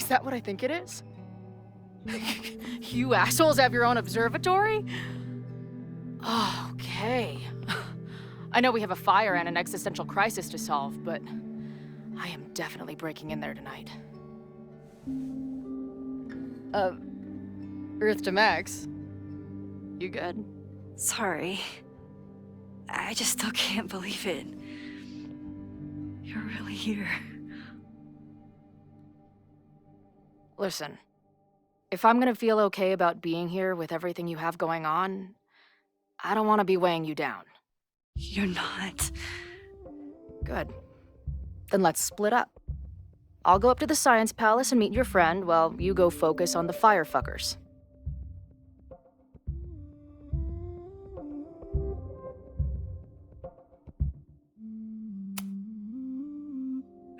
Is that what I think it is? You assholes have your own observatory? Oh, okay. I know we have a fire and an existential crisis to solve, but I am definitely breaking in there tonight. Earth to Max. You good? Sorry. I just still can't believe it. You're really here. Listen, if I'm gonna feel okay about being here with everything you have going on, I don't want to be weighing you down. You're not. Good. Then let's split up. I'll go up to the Science Palace and meet your friend while you go focus on the firefuckers.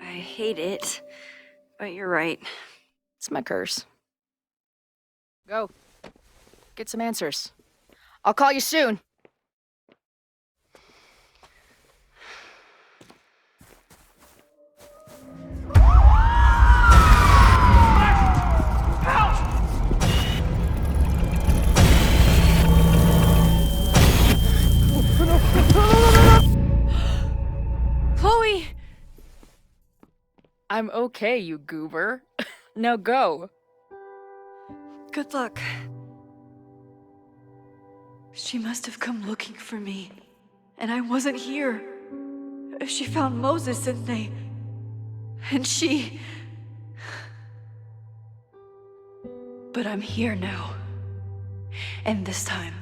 I hate it, but you're right. It's my curse. Go. Get some answers. I'll call you soon. Chloe! I'm okay, you goober. Now go. Good luck. She must have come looking for me, and I wasn't here. She found Moses and she... But I'm here now. And this time,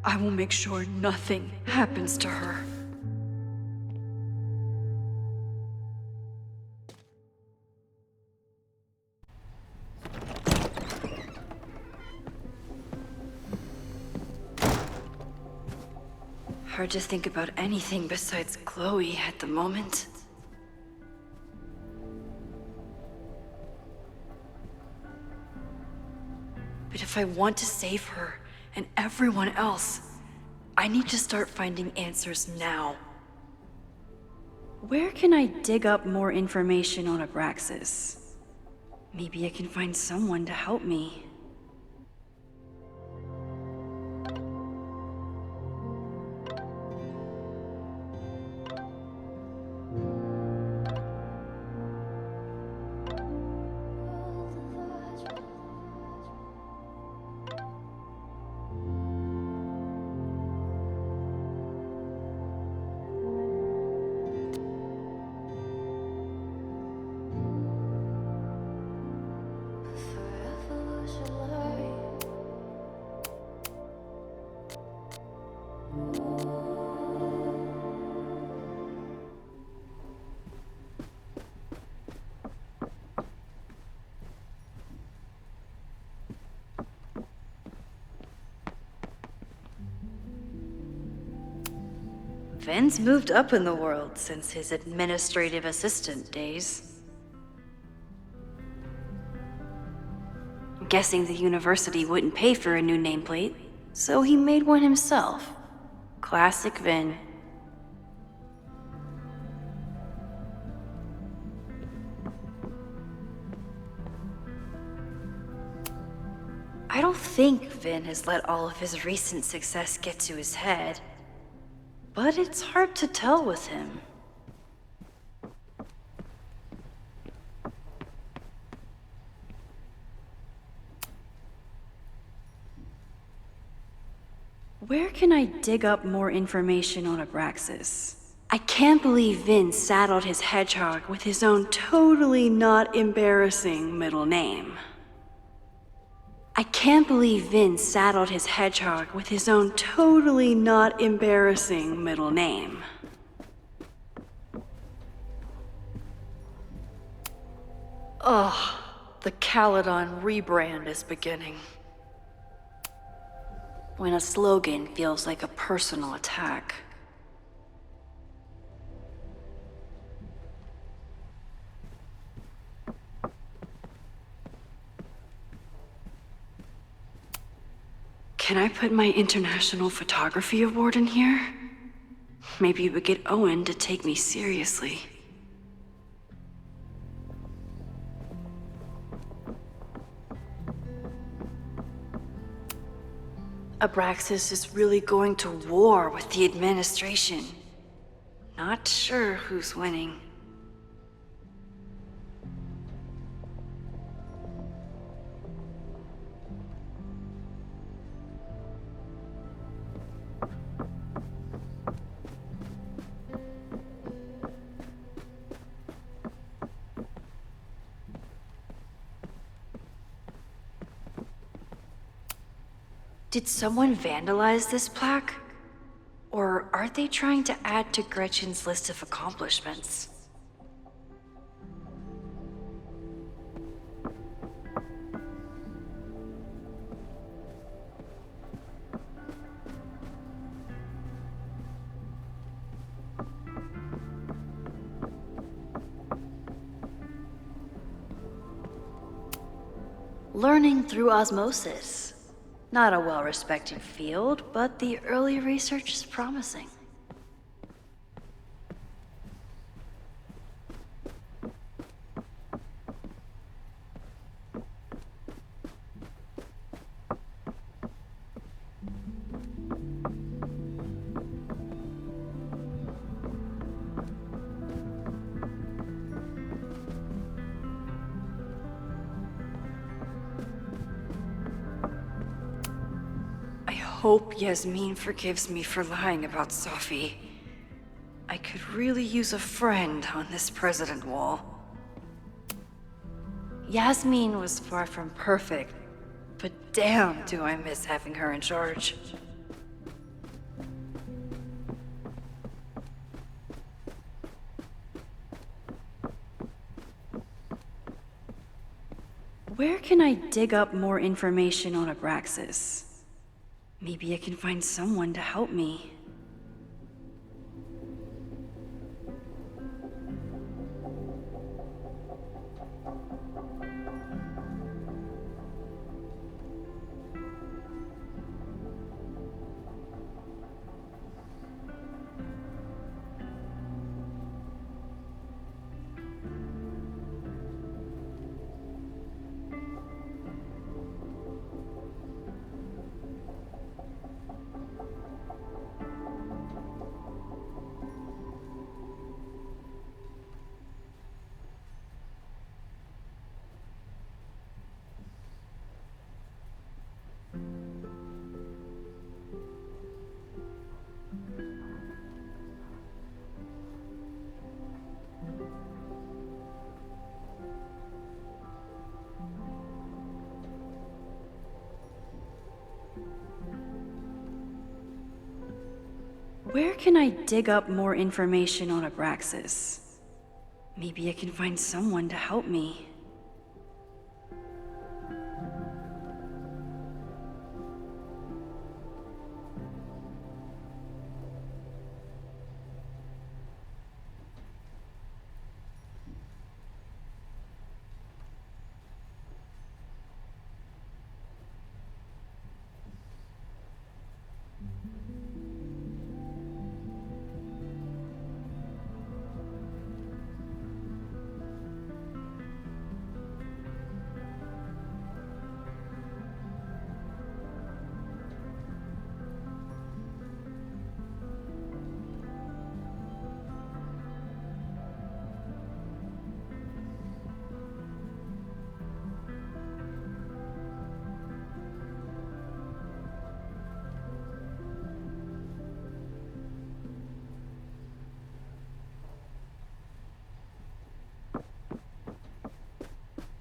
I will make sure nothing happens to her. Hard to think about anything besides Chloe at the moment. But if I want to save her and everyone else, I need to start finding answers now. Where can I dig up more information on Abraxas? Maybe I can find someone to help me. Vin's moved up in the world since his administrative assistant days. I'm guessing the university wouldn't pay for a new nameplate, so he made one himself. Classic Vin. I don't think Vin has let all of his recent success get to his head. But it's hard to tell with him. Where can I dig up more information on Abraxas? I can't believe Vin saddled his hedgehog with his own totally not embarrassing middle name. I can't believe Vin saddled his hedgehog with his own totally not embarrassing middle name. Ugh, the Caledon rebrand is beginning. When a slogan feels like a personal attack. Can I put my International Photography Award in here? Maybe we get Owen to take me seriously. Abraxas is really going to war with the administration. Not sure who's winning. Did someone vandalize this plaque? Or are they trying to add to Gretchen's list of accomplishments? Learning through osmosis. Not a well-respected field, but the early research is promising. I hope Yasmin forgives me for lying about Sophie. I could really use a friend on this president wall. Yasmin was far from perfect, but damn do I miss having her in charge. Where can I dig up more information on Abraxas? Maybe I can find someone to help me. Where can I dig up more information on Abraxas? Maybe I can find someone to help me.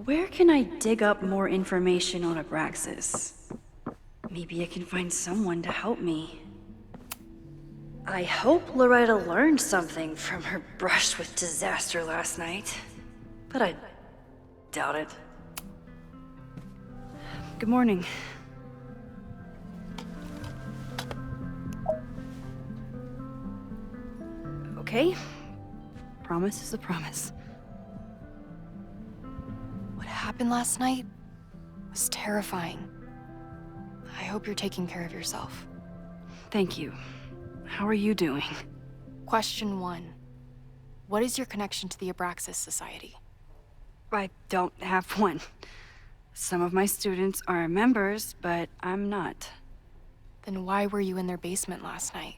Where can I dig up more information on Abraxas? Maybe I can find someone to help me. I hope Loretta learned something from her brush with disaster last night, but I doubt it. Good morning. Okay, promise is a promise. What happened last night was terrifying. I hope you're taking care of yourself. Thank you. How are you doing? Question 1. What is your connection to the Abraxas Society? I don't have one. Some of my students are members, but I'm not. Then why were you in their basement last night?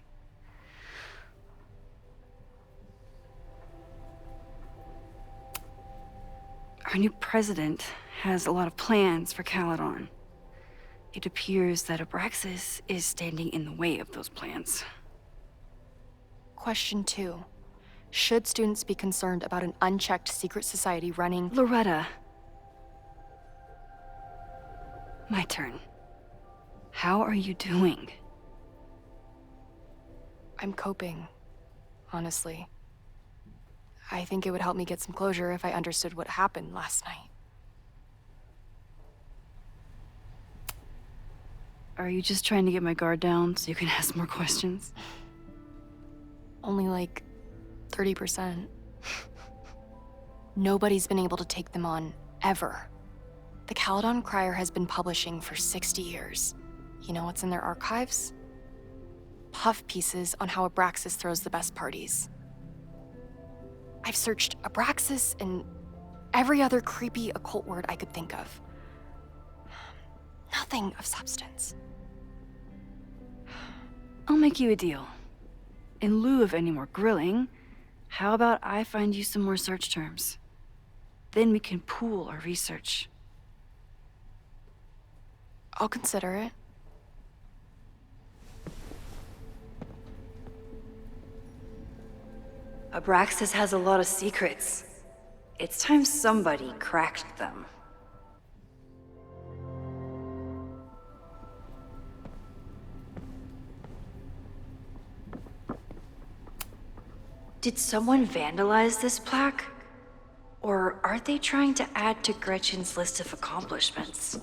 Our new president has a lot of plans for Caledon. It appears that Abraxas is standing in the way of those plans. Question 2. Should students be concerned about an unchecked secret society running... Loretta. My turn. How are you doing? I'm coping, honestly. I think it would help me get some closure if I understood what happened last night. Are you just trying to get my guard down so you can ask more questions? Only like 30%. Nobody's been able to take them on, ever. The Caledon Crier has been publishing for 60 years. You know what's in their archives? Puff pieces on how Abraxas throws the best parties. I've searched Abraxas and every other creepy occult word I could think of. Nothing of substance. I'll make you a deal. In lieu of any more grilling, how about I find you some more search terms? Then we can pool our research. I'll consider it. Abraxas has a lot of secrets. It's time somebody cracked them. Did someone vandalize this plaque? Or are they trying to add to Gretchen's list of accomplishments?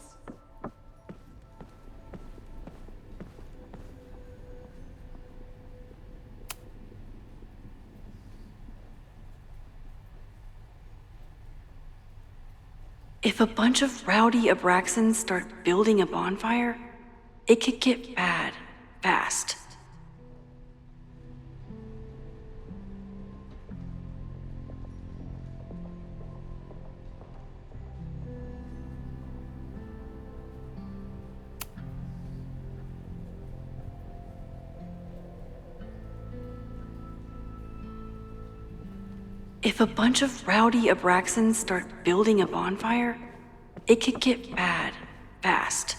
If a bunch of rowdy Abraxans start building a bonfire, it could get bad fast. If a bunch of rowdy Abraxans start building a bonfire, it could get bad fast.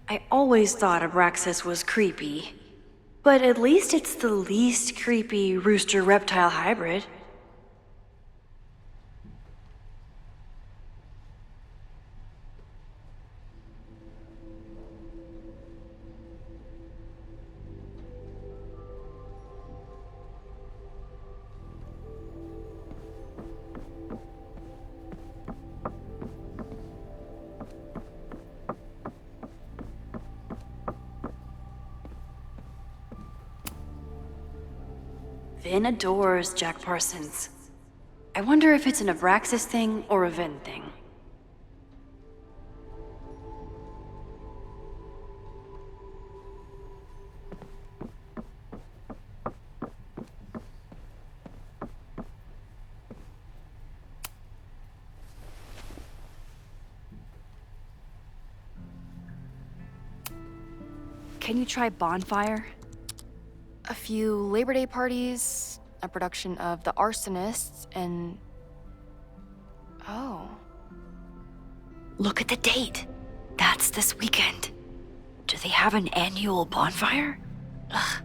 I always thought Abraxas was creepy, but at least it's the least creepy rooster-reptile hybrid. Vin adores Jack Parsons. I wonder if it's an Abraxas thing or a Vin thing. Can you try bonfire? A few Labor Day parties, a production of The Arsonists, and... Oh. Look at the date. That's this weekend. Do they have an annual bonfire? Ugh.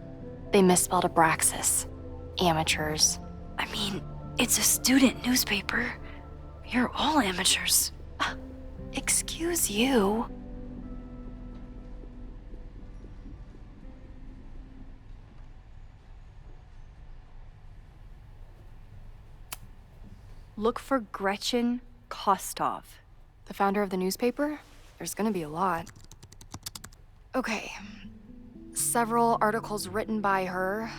They misspelled Abraxas. Amateurs. I mean, it's a student newspaper. You're all amateurs. Excuse you. Look for Gretchen Kostov. The founder of the newspaper? There's gonna be a lot. Okay. Several articles written by her,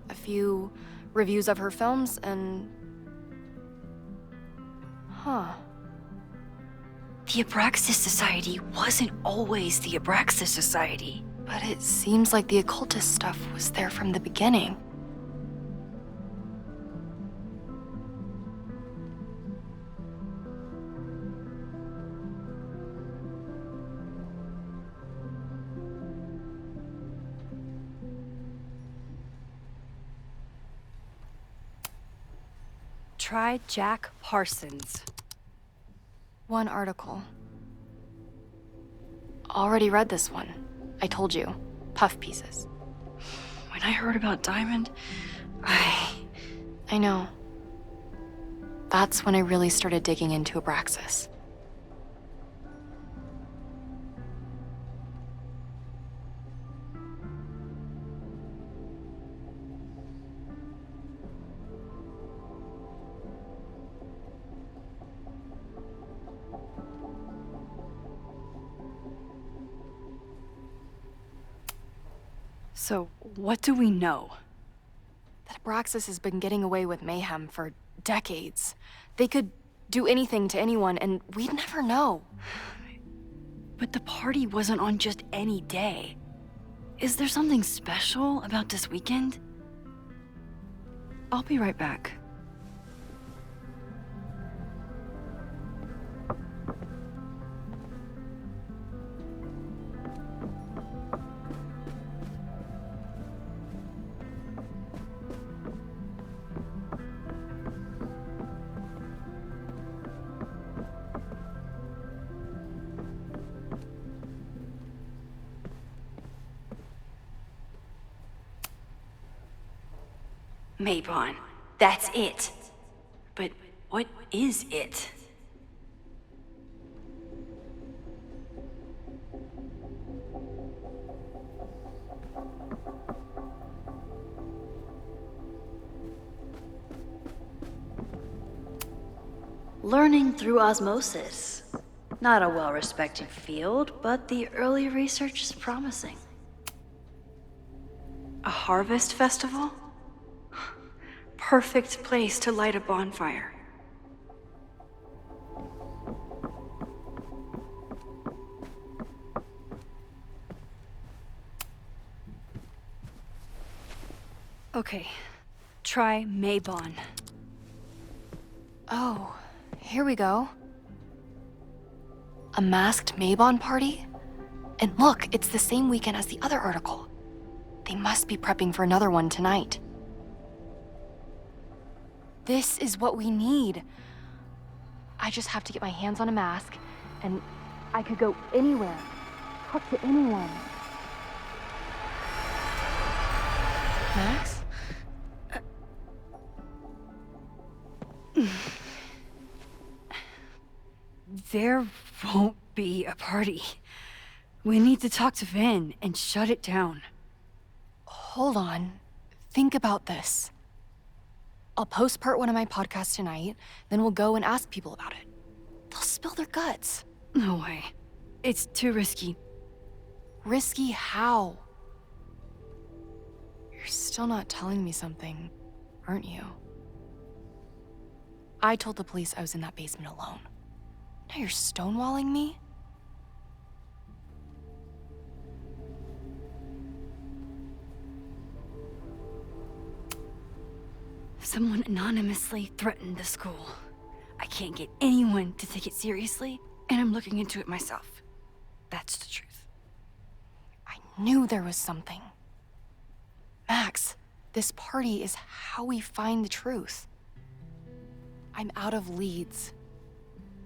a few reviews of her films, and... Huh. The Abraxas Society wasn't always the Abraxas Society. But it seems like the occultist stuff was there from the beginning. Try Jack Parsons. One article. Already read this one. I told you. Puff pieces. When I heard about Diamond, I know. That's when I really started digging into Abraxas. So, what do we know? That Abraxas has been getting away with mayhem for decades. They could do anything to anyone, and we'd never know. But the party wasn't on just any day. Is there something special about this weekend? I'll be right back. Maybon, that's it. But what is it? Learning through osmosis. Not a well-respected field, but the early research is promising. A harvest festival? Perfect place to light a bonfire. Okay, try Maybon. Oh, here we go. A masked Maybon party? And look, it's the same weekend as the other article. They must be prepping for another one tonight. This is what we need. I just have to get my hands on a mask, and I could go anywhere, talk to anyone. Max? There won't be a party. We need to talk to Vin and shut it down. Hold on. Think about this. I'll post-part one of my podcasts tonight, then we'll go and ask people about it. They'll spill their guts. No way. It's too risky. Risky how? You're still not telling me something, aren't you? I told the police I was in that basement alone. Now you're stonewalling me? Someone anonymously threatened the school. I can't get anyone to take it seriously, and I'm looking into it myself. That's the truth. I knew there was something. Max, this party is how we find the truth. I'm out of leads.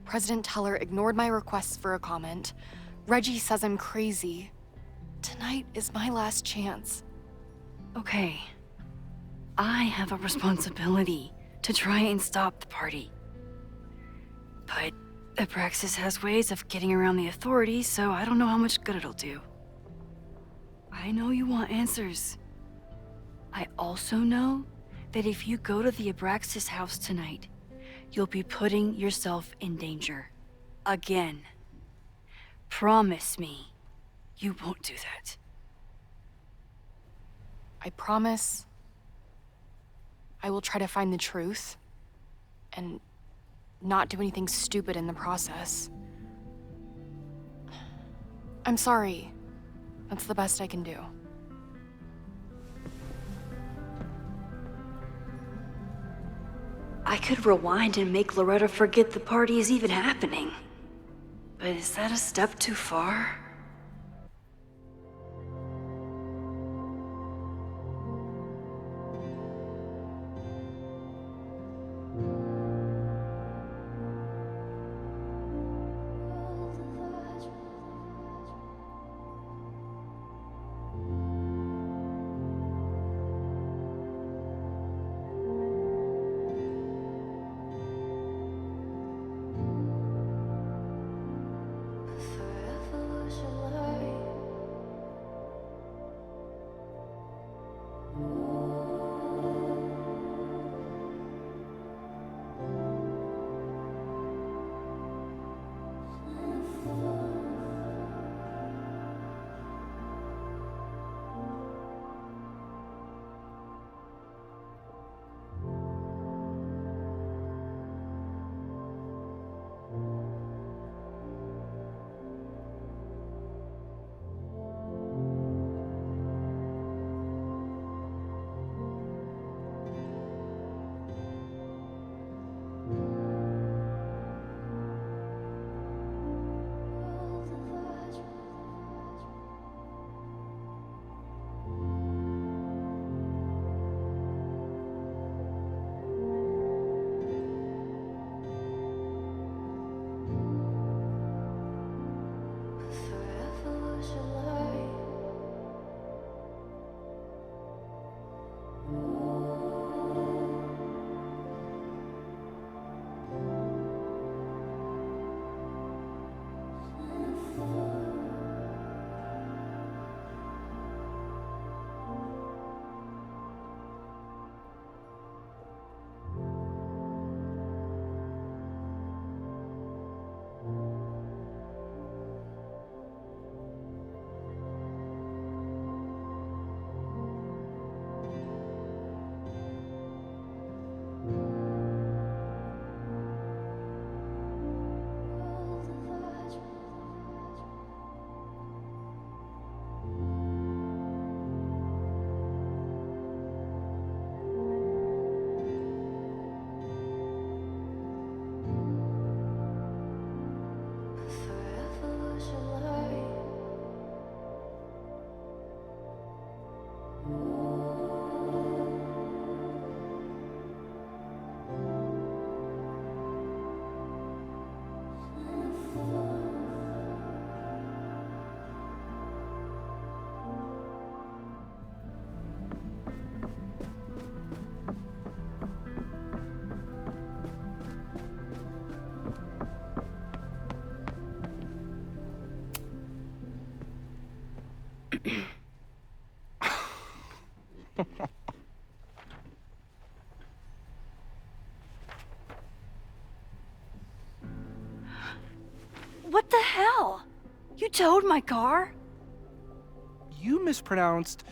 President Teller ignored my requests for a comment. Reggie says I'm crazy. Tonight is my last chance. Okay. I have a responsibility to try and stop the party. But Abraxas has ways of getting around the authorities, so I don't know how much good it'll do. I know you want answers. I also know that if you go to the Abraxas house tonight, you'll be putting yourself in danger. Again. Promise me you won't do that. I promise I will try to find the truth and not do anything stupid in the process. I'm sorry. That's the best I can do. I could rewind and make Loretta forget the party is even happening. But is that a step too far? What the hell? You towed my car? You mispronounced,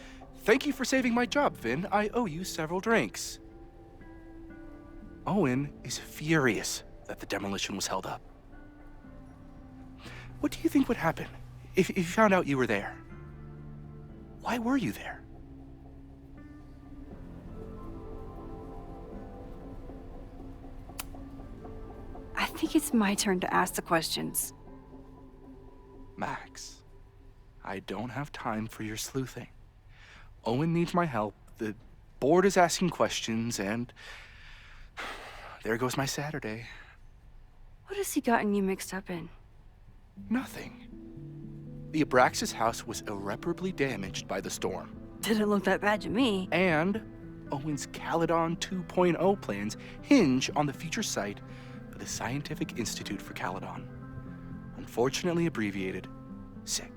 "Thank you for saving my job, Vin. I owe you several drinks." Owen is furious that the demolition was held up. What do you think would happen if you found out you were there? Why were you there? I think it's my turn to ask the questions. Max, I don't have time for your sleuthing. Owen needs my help, the board is asking questions, and there goes my Saturday. What has he gotten you mixed up in? Nothing. The Abraxas house was irreparably damaged by the storm. Didn't look that bad to me. And Owen's Caledon 2.0 plans hinge on the future site of the Scientific Institute for Caledon. Unfortunately abbreviated, SICK.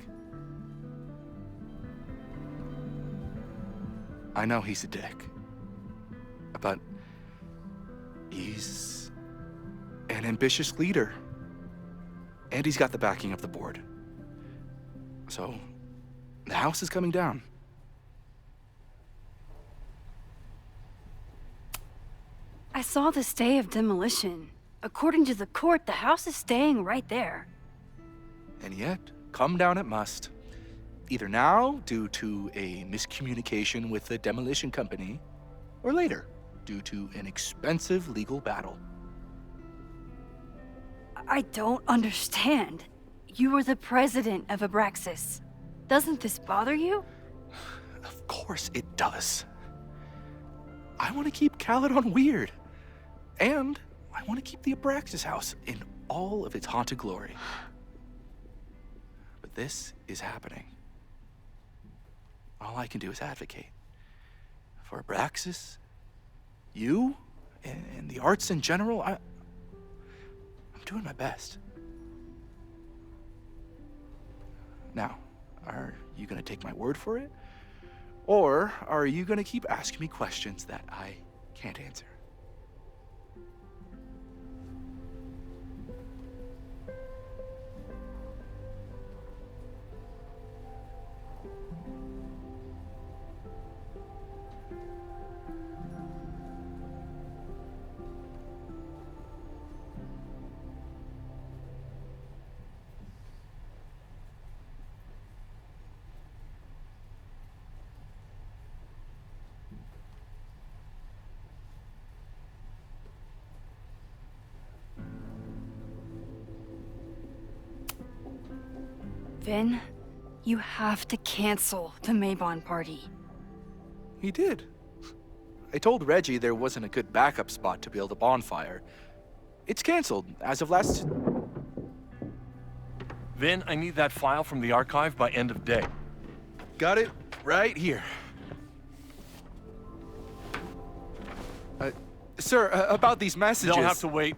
I know he's a dick, but he's an ambitious leader, and he's got the backing of the board. So, the house is coming down. I saw the stay of demolition. According to the court, the house is staying right there. And yet, come down it must. Either now, due to a miscommunication with the demolition company, or later, due to an expensive legal battle. I don't understand. You were the president of Abraxas. Doesn't this bother you? Of course it does. I want to keep Caledon weird. And I want to keep the Abraxas house in all of its haunted glory. But this is happening. All I can do is advocate. For Abraxas, you, and the arts in general, I'm doing my best. Now, are you gonna take my word for it? Or are you gonna keep asking me questions that I can't answer? Vin, you have to cancel the Maybon party. He did. I told Reggie there wasn't a good backup spot to build a bonfire. It's canceled as of last... Vin, I need that file from the archive by end of day. Got it right here. Sir, about these messages... They'll have to wait.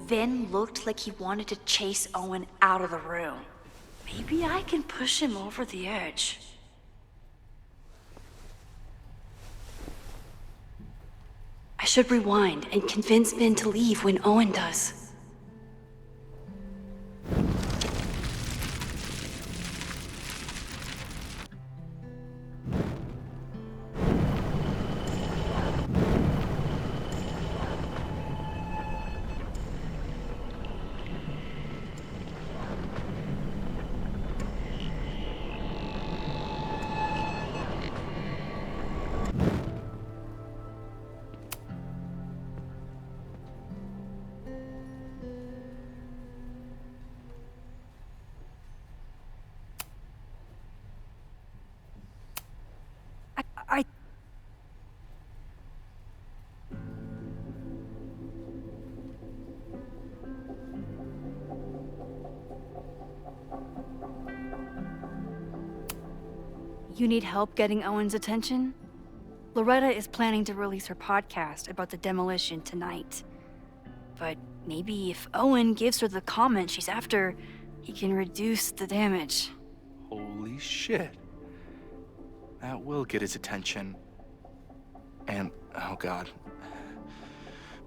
Vin looked like he wanted to chase Owen out of the room. Maybe I can push him over the edge. I should rewind and convince Vin to leave when Owen does. You need help getting Owen's attention? Loretta is planning to release her podcast about the demolition tonight. But maybe if Owen gives her the comment she's after, he can reduce the damage. Holy shit. That will get his attention. And, oh god,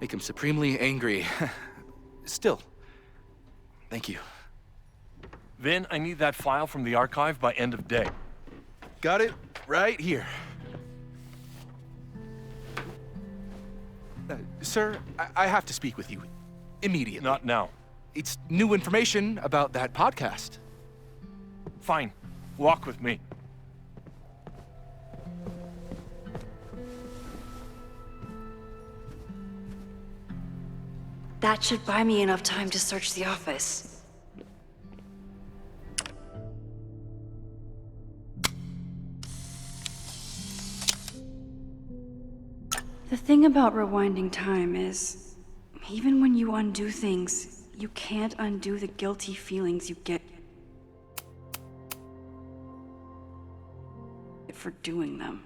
make him supremely angry. Still, thank you. Vin, I need that file from the archive by end of day. Got it right here. Sir, I have to speak with you immediately. Not now. It's new information about that podcast. Fine. Walk with me. That should buy me enough time to search the office. The thing about rewinding time is, even when you undo things, you can't undo the guilty feelings you get for doing them.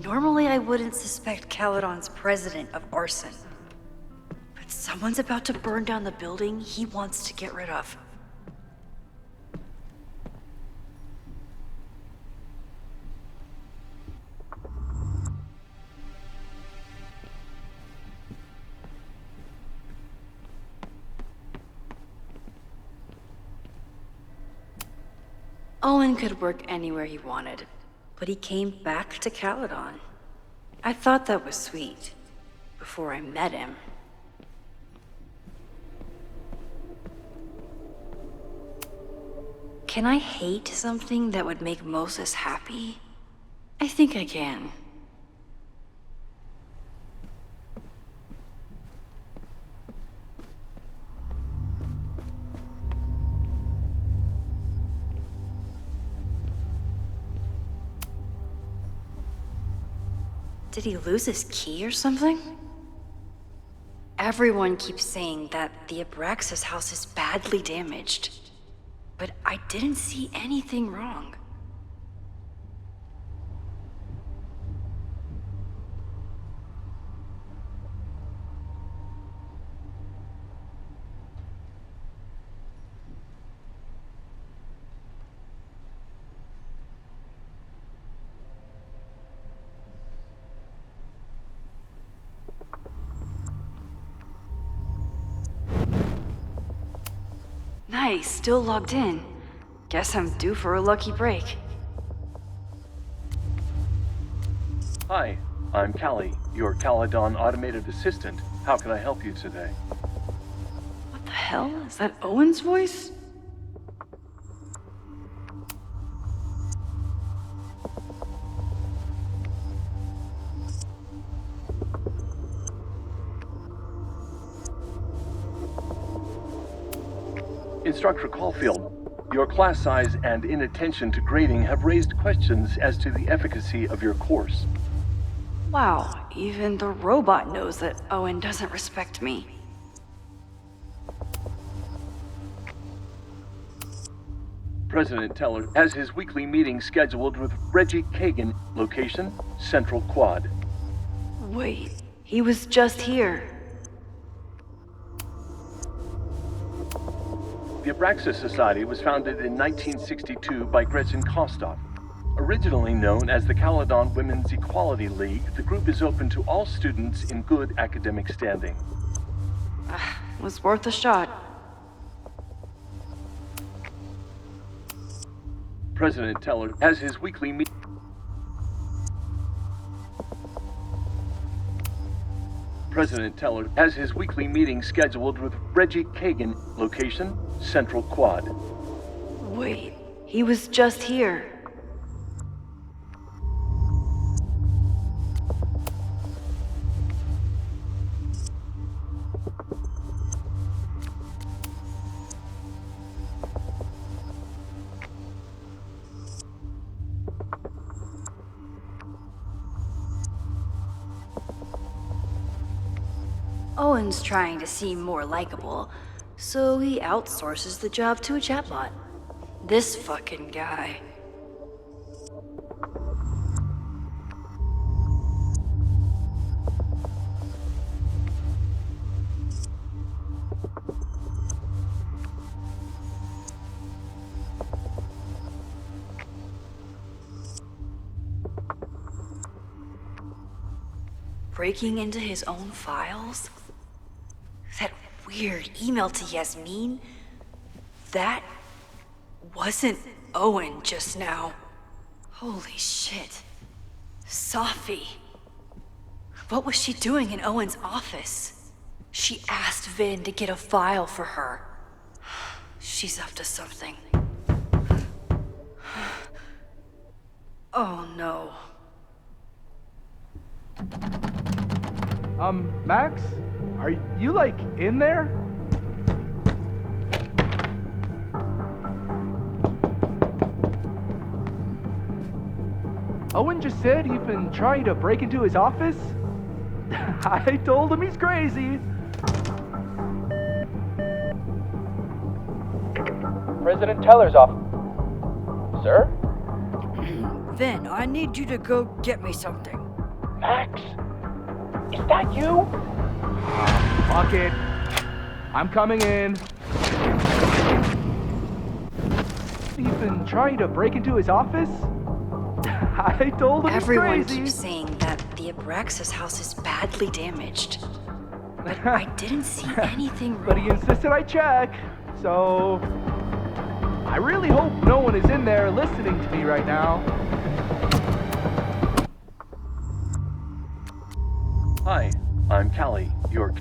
Normally, I wouldn't suspect Caledon's president of arson. But someone's about to burn down the building he wants to get rid of. Owen could work anywhere he wanted, but he came back to Caledon. I thought that was sweet, before I met him. Can I hate something that would make Moses happy? I think I can. Did he lose his key or something? Everyone keeps saying that the Abraxas house is badly damaged, but I didn't see anything wrong. Nice, still logged in. Guess I'm due for a lucky break. Hi, I'm Callie, your Caledon automated assistant. How can I help you today? What the hell? Is that Owen's voice? Instructor Caulfield, your class size and inattention to grading have raised questions as to the efficacy of your course. Wow, even the robot knows that Owen doesn't respect me. President Teller has his weekly meeting scheduled with Reggie Kagan, location, Central Quad. Wait, he was just here. The Abraxas Society was founded in 1962 by Gretchen Kostov. Originally known as the Caledon Women's Equality League, the group is open to all students in good academic standing. Was worth a shot. President Teller has his weekly meeting. President Teller has his weekly meeting scheduled with Reggie Kagan, location, Central Quad. Wait, he was just here. Owen's trying to seem more likable, so he outsources the job to a chatbot. This fucking guy. Breaking into his own files? That weird email to Yasmin? That wasn't Owen just now. Holy shit. Sophie. What was she doing in Owen's office? She asked Vin to get a file for her. She's up to something. Oh no. Max? Are you, like, in there? Owen just said you've been trying to break into his office? I told him he's crazy. President Teller's office. Sir? Vin, I need you to go get me something. Max? Is that you? Fuck it. I'm coming in. You've been trying to break into his office? I told him Everyone he's crazy. keeps saying that the Abraxas house is badly damaged. But I didn't see anything wrong. But he insisted I check, so... I really hope no one is in there listening to me right now. Hi, I'm Callie, your...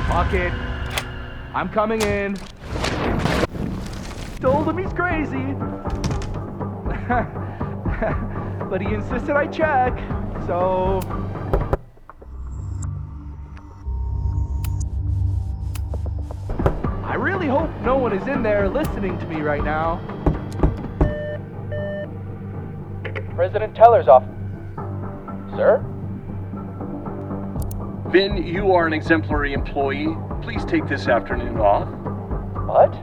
Fuck it. I'm coming in. Told him he's crazy. But he insisted I check, so... I really hope no one is in there listening to me right now. President Teller's office. Sir? Vin, you are an exemplary employee. Please take this afternoon off. What?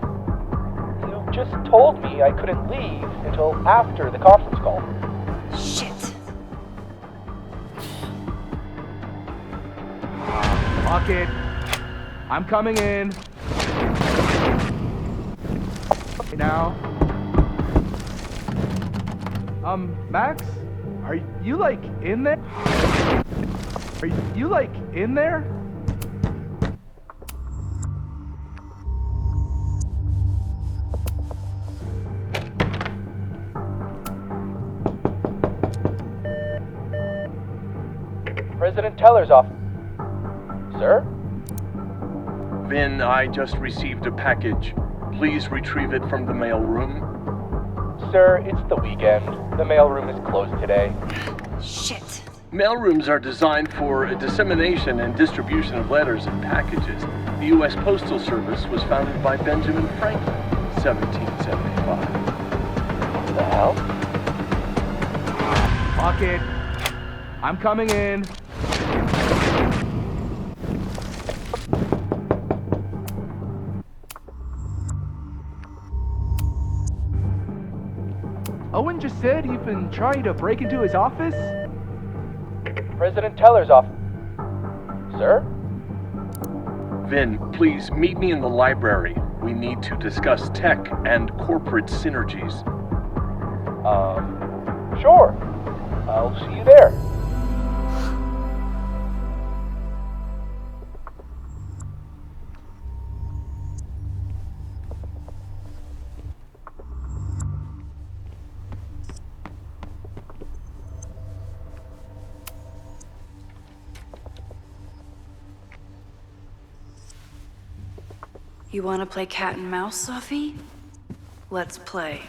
You just told me I couldn't leave until after the conference call. Shit. Fuck it. I'm coming in. Now. Max? Are you, like, in there? Are you, like, in there? President Teller's office. Sir? Vin, I just received a package. Please retrieve it from the mail room. Sir, it's the weekend. The mailroom is closed today. Shit. Mailrooms are designed for a dissemination and distribution of letters and packages. The U.S. Postal Service was founded by Benjamin Franklin, 1775. What the hell? Fuck it. I'm coming in. Owen just said you've been trying to break into his office? President Teller's office. Sir? Vin, please meet me in the library. We need to discuss tech and corporate synergies. Sure. I'll see you there. You want to play cat and mouse, Sophie? Let's play.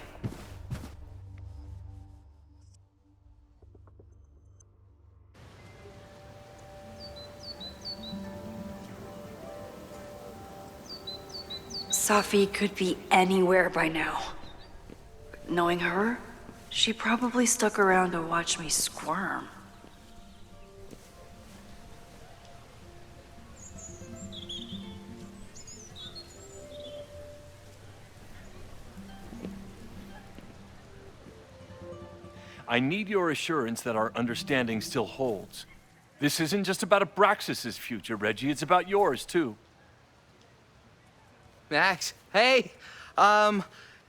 Sophie could be anywhere by now. Knowing her, she probably stuck around to watch me squirm. I need your assurance that our understanding still holds. This isn't just about Abraxas's future, Reggie. It's about yours, too. Max, hey!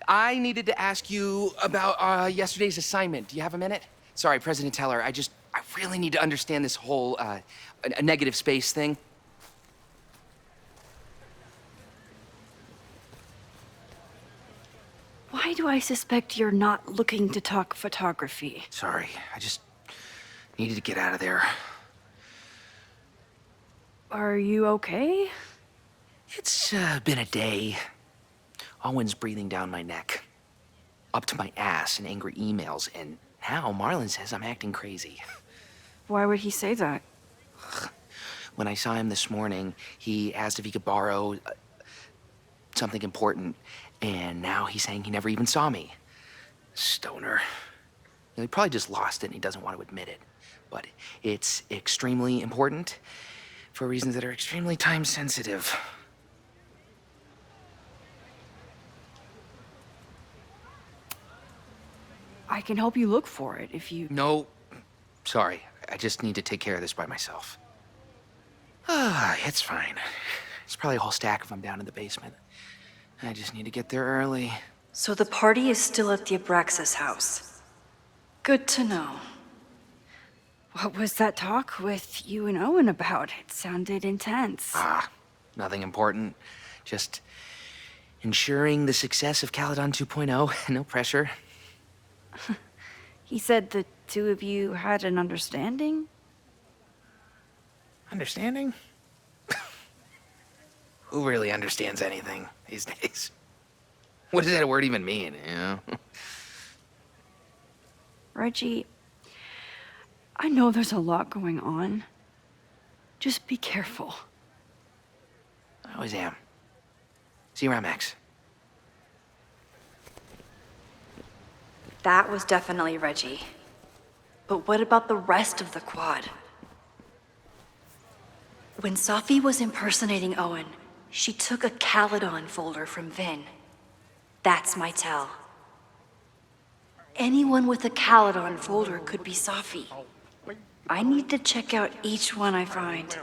I needed to ask you about yesterday's assignment. Do you have a minute? Sorry, President Teller, I really need to understand this whole, a negative space thing. Why do I suspect you're not looking to talk photography? Sorry, I just needed to get out of there. Are you okay? It's been a day. Owen's breathing down my neck, up to my ass in angry emails, and now Marlon says I'm acting crazy. Why would he say that? When I saw him this morning, he asked if he could borrow something important, and now he's saying he never even saw me. Stoner. He probably just lost it and he doesn't want to admit it. But it's extremely important for reasons that are extremely time sensitive. I can help you look for it if you... No, sorry. I just need to take care of this by myself. It's fine. It's probably a whole stack if I'm down in the basement. I just need to get there early. So the party is still at the Abraxas house. Good to know. What was that talk with you and Owen about? It sounded intense. Nothing important. Just ensuring the success of Caledon 2.0. No pressure. He said the two of you had an understanding? Understanding? Who really understands anything these days? What does that word even mean, you know? Reggie, I know there's a lot going on. Just be careful. I always am. See you around, Max. That was definitely Reggie. But what about the rest of the quad? When Safi was impersonating Owen, she took a Caledon folder from Vin. That's my tell. Anyone with a Caledon folder could be Safi. I need to check out each one I find.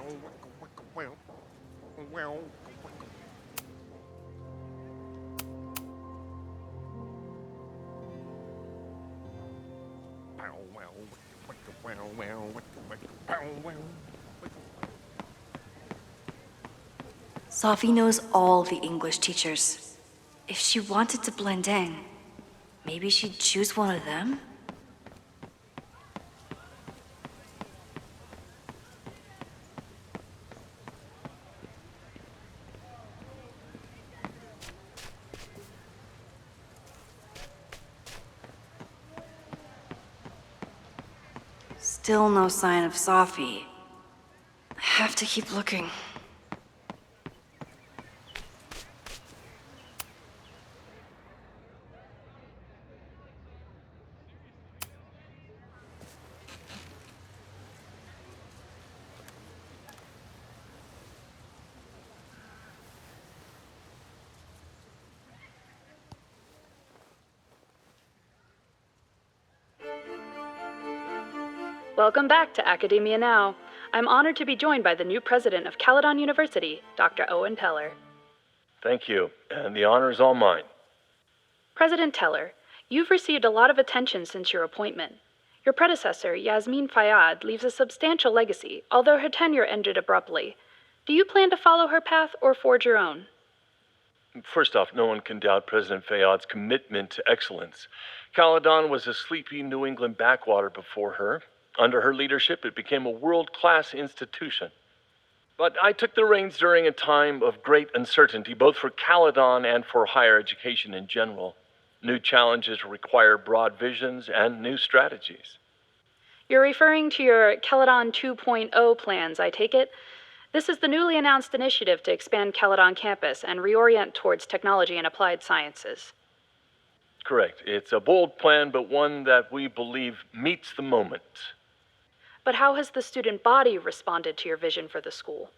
Safi knows all the English teachers. If she wanted to blend in, maybe she'd choose one of them? Still no sign of Safi. I have to keep looking. Welcome back to Academia Now. I'm honored to be joined by the new president of Caledon University, Dr. Owen Teller. Thank you, and the honor is all mine. President Teller, you've received a lot of attention since your appointment. Your predecessor, Yasmin Fayyad, leaves a substantial legacy, although her tenure ended abruptly. Do you plan to follow her path or forge your own? First off, no one can doubt President Fayyad's commitment to excellence. Caledon was a sleepy New England backwater before her. Under her leadership, it became a world-class institution. But I took the reins during a time of great uncertainty, both for Caledon and for higher education in general. New challenges require broad visions and new strategies. You're referring to your Caledon 2.0 plans, I take it? This is the newly announced initiative to expand Caledon campus and reorient towards technology and applied sciences. Correct. It's a bold plan, but one that we believe meets the moment. But how has the student body responded to your vision for the school?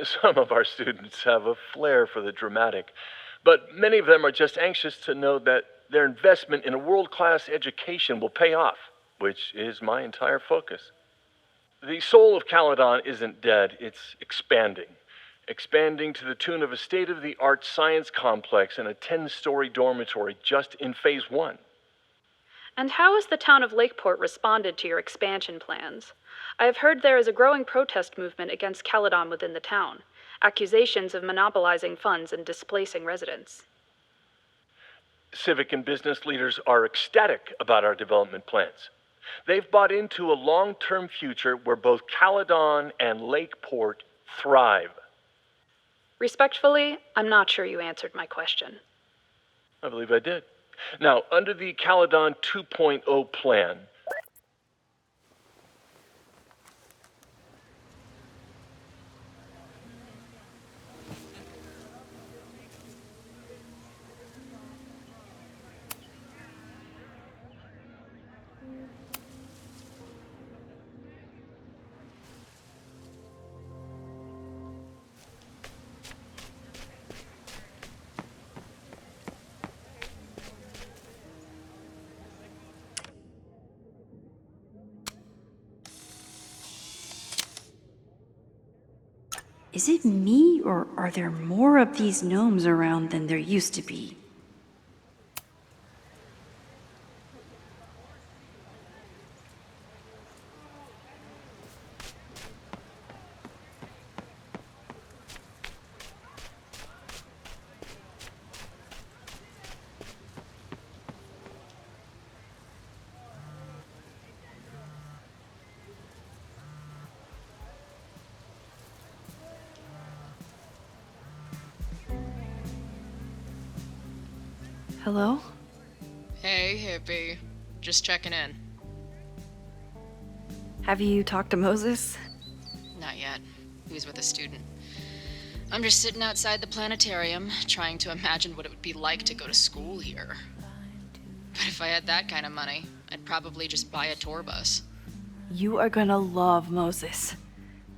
Some of our students have a flair for the dramatic, but many of them are just anxious to know that their investment in a world-class education will pay off, which is my entire focus. The soul of Caledon isn't dead, it's expanding. Expanding to the tune of a state-of-the-art science complex and a 10-story dormitory just in Phase 1. And how has the town of Lakeport responded to your expansion plans? I have heard there is a growing protest movement against Caledon within the town. Accusations of monopolizing funds and displacing residents. Civic and business leaders are ecstatic about our development plans. They've bought into a long-term future where both Caledon and Lakeport thrive. Respectfully, I'm not sure you answered my question. I believe I did. Now, under the Caledon 2.0 plan, Is it me, or are there more of these gnomes around than there used to be? Hello? Hey, hippie. Just checking in. Have you talked to Moses? Not yet. He was with a student. I'm just sitting outside the planetarium, trying to imagine what it would be like to go to school here. But if I had that kind of money, I'd probably just buy a tour bus. You are gonna love Moses.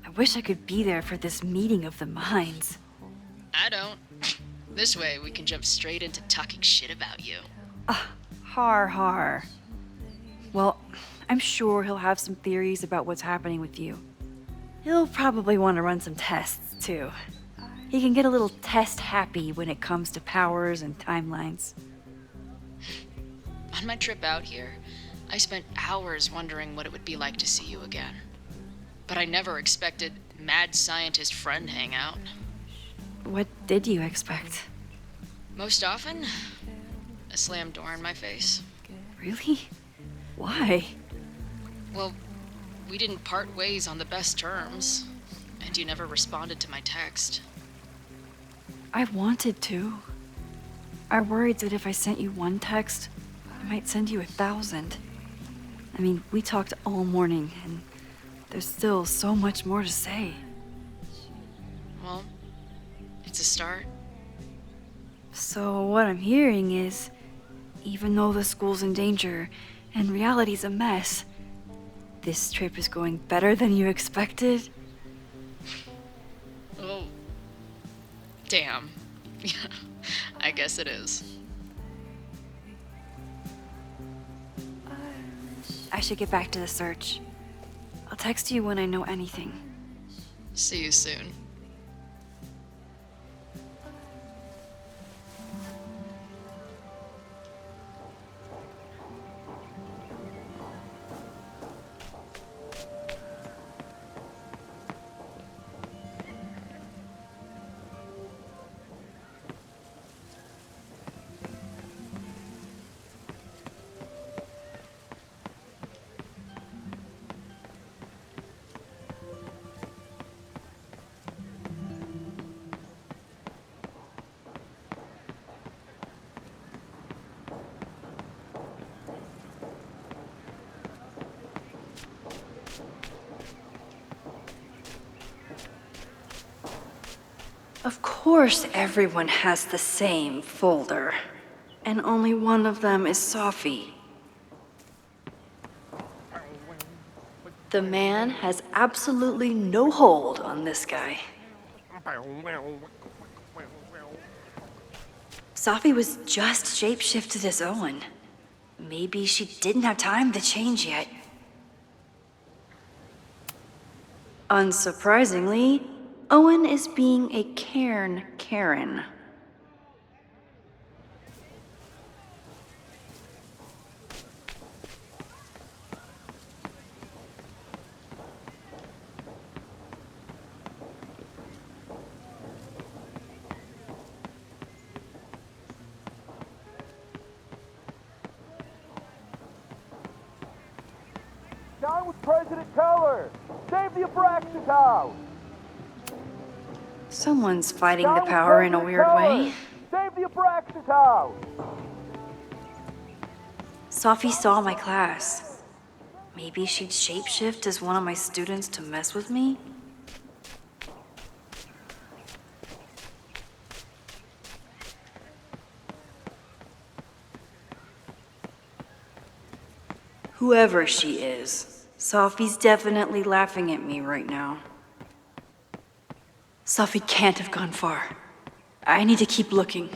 I wish I could be there for this meeting of the minds. I don't. This way, we can jump straight into talking shit about you. Har. Well, I'm sure he'll have some theories about what's happening with you. He'll probably want to run some tests, too. He can get a little test happy when it comes to powers and timelines. On my trip out here, I spent hours wondering what it would be like to see you again. But I never expected mad scientist friend hangout. What did you expect? Most often, a slammed door in my face. Really? Why? Well, we didn't part ways on the best terms, and you never responded to my text. I wanted to. I worried that if I sent you one text, I might send you 1,000. I mean, we talked all morning, and there's still so much more to say. Well, it's a start. So what I'm hearing is, even though the school's in danger and reality's a mess, this trip is going better than you expected? Oh, damn. Yeah, I guess it is. I should get back to the search. I'll text you when I know anything. See you soon. Of course everyone has the same folder. And only one of them is Sophie. The man has absolutely no hold on this guy. Sophie was just shapeshifted as Owen. Maybe she didn't have time to change yet. Unsurprisingly, Owen is being a cairn Karen. Down with President Teller! Save the Abraxas house! Someone's fighting Down the with power in a President weird Teller! way. Save the Abraxas house! Sophie saw my class. Maybe she'd shapeshift as one of my students to mess with me? Whoever she is, Sophie's definitely laughing at me right now. Sophie can't have gone far. I need to keep looking.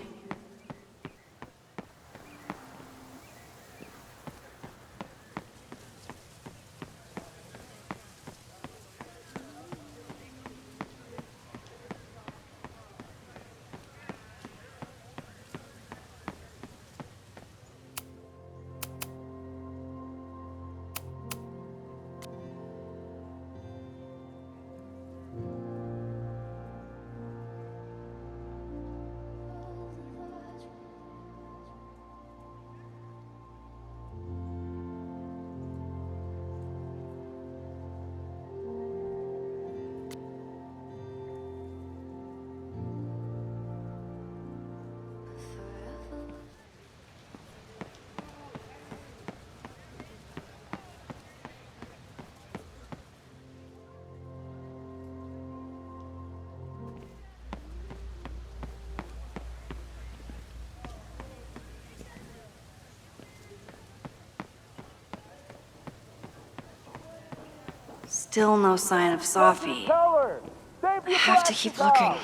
Still no sign of Sophie. Teller! Save the I have to keep looking.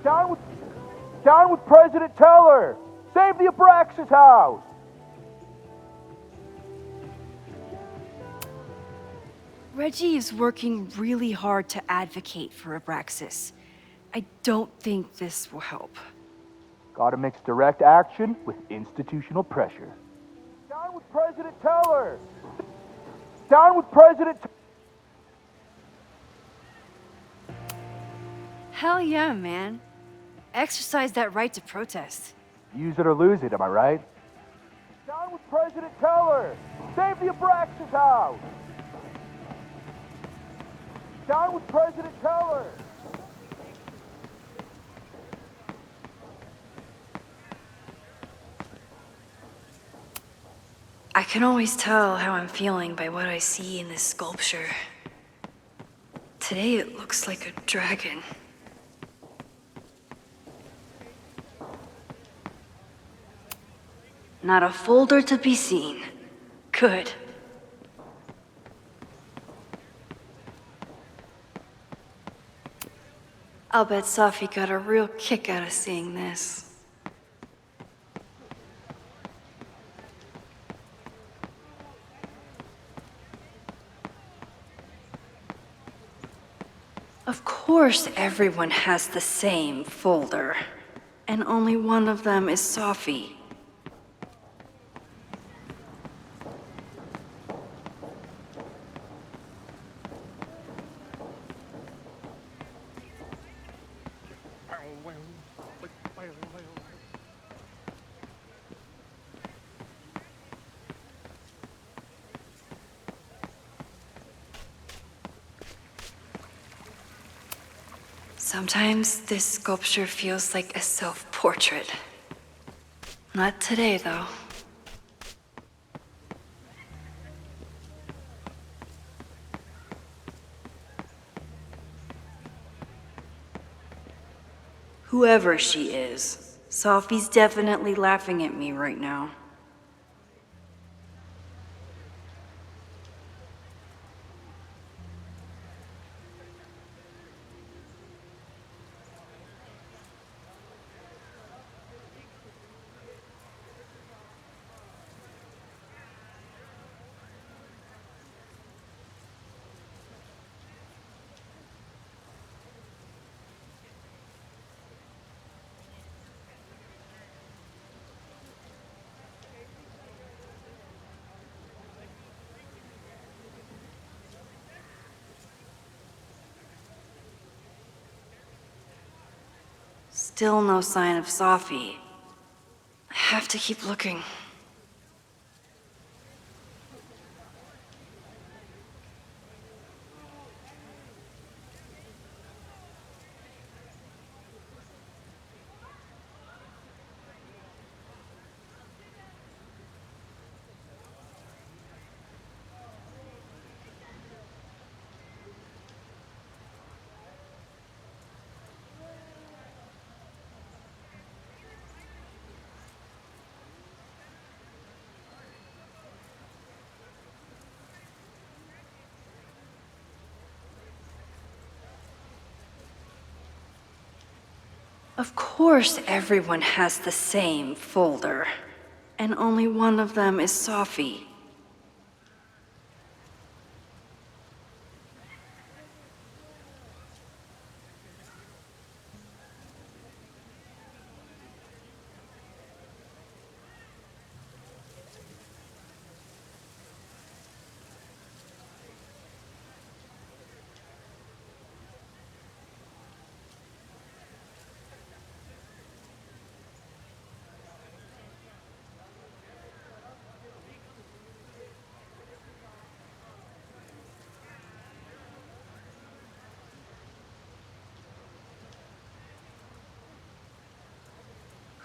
Down with President Teller! Save the Abraxas house! Reggie is working really hard to advocate for Abraxas. I don't think this will help. Gotta mix direct action with institutional pressure. Down with President Teller! Down with President... Hell yeah, man. Exercise that right to protest. Use it or lose it, am I right? Down with President Teller! Save the Abraxas house! Down with President Teller! I can always tell how I'm feeling by what I see in this sculpture. Today it looks like a dragon. Not a folder to be seen. Good. I'll bet Sophie got a real kick out of seeing this. Of course everyone has the same folder, and only one of them is Sophie. Sometimes this sculpture feels like a self-portrait. Not today, though. Whoever she is, Sophie's definitely laughing at me right now. Still no sign of Sophie. I have to keep looking. Of course everyone has the same folder. And only one of them is Sophie.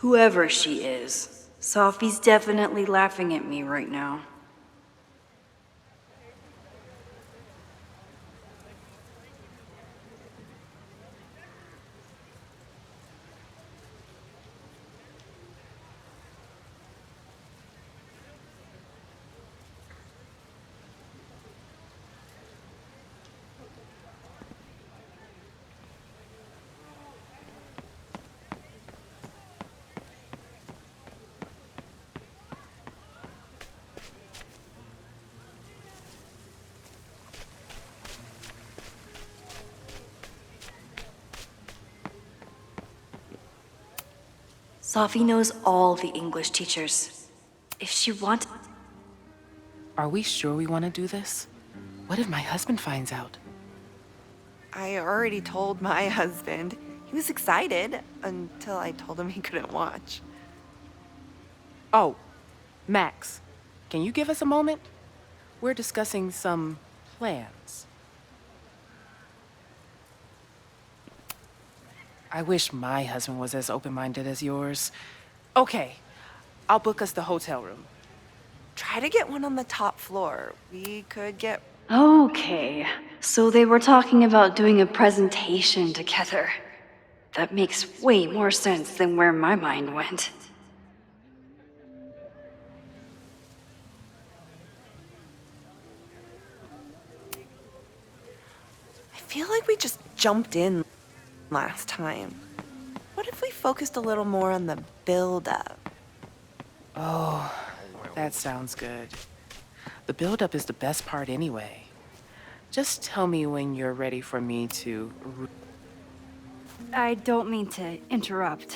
Whoever she is, Sophie's definitely laughing at me right now. Sophie knows all the English teachers. If she wants... Are we sure we want to do this? What if my husband finds out? I already told my husband. He was excited until I told him he couldn't watch. Oh, Max, can you give us a moment? We're discussing some plans. I wish my husband was as open-minded as yours. Okay, I'll book us the hotel room. Try to get one on the top floor. We could get... Okay, so they were talking about doing a presentation together. That makes way more sense than where my mind went. I feel like we just jumped in last time. What if we focused a little more on the build-up? Oh, that sounds good. The build-up is the best part anyway. Just tell me when you're ready for me to... I don't mean to interrupt.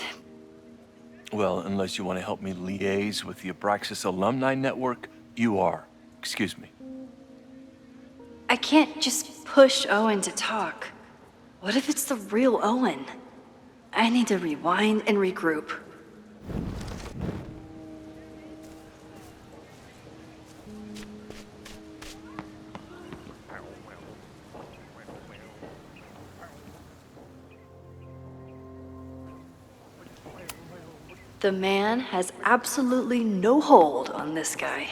Well, unless you want to help me liaise with the Abraxas alumni network, you are. Excuse me. I can't just push Owen to talk. What if it's the real Owen? I need to rewind and regroup. The man has absolutely no hold on this guy.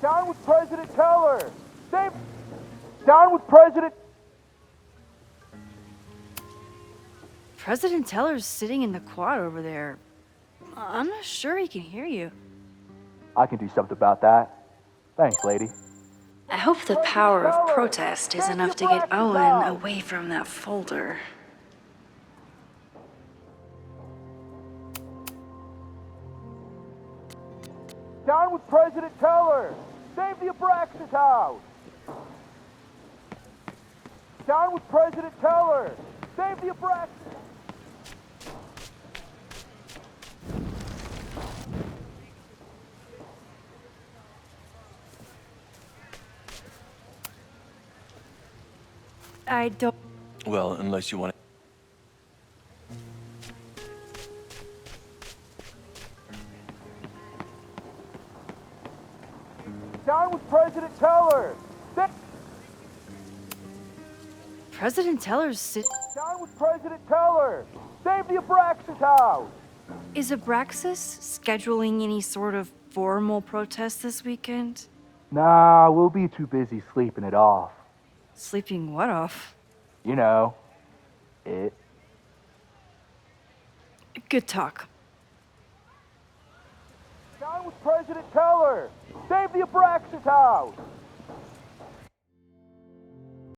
Down with President Teller! Save... Down with President... President Teller's sitting in the quad over there. I'm not sure he can hear you. I can do something about that. Thanks, lady. I hope the power of protest is enough to get Owen away from that folder. Down with President Teller! Save the Abraxas house! Down with President Teller! Save the Abraxas! I don't. Well, unless you want to. Down with President Teller! President Teller's Down with President Teller! Save the Abraxas house! Is Abraxas scheduling any sort of formal protest this weekend? Nah, we'll be too busy sleeping it off. Sleeping what off? You know, it. Good talk. Down with President Teller! Save the Abraxas house!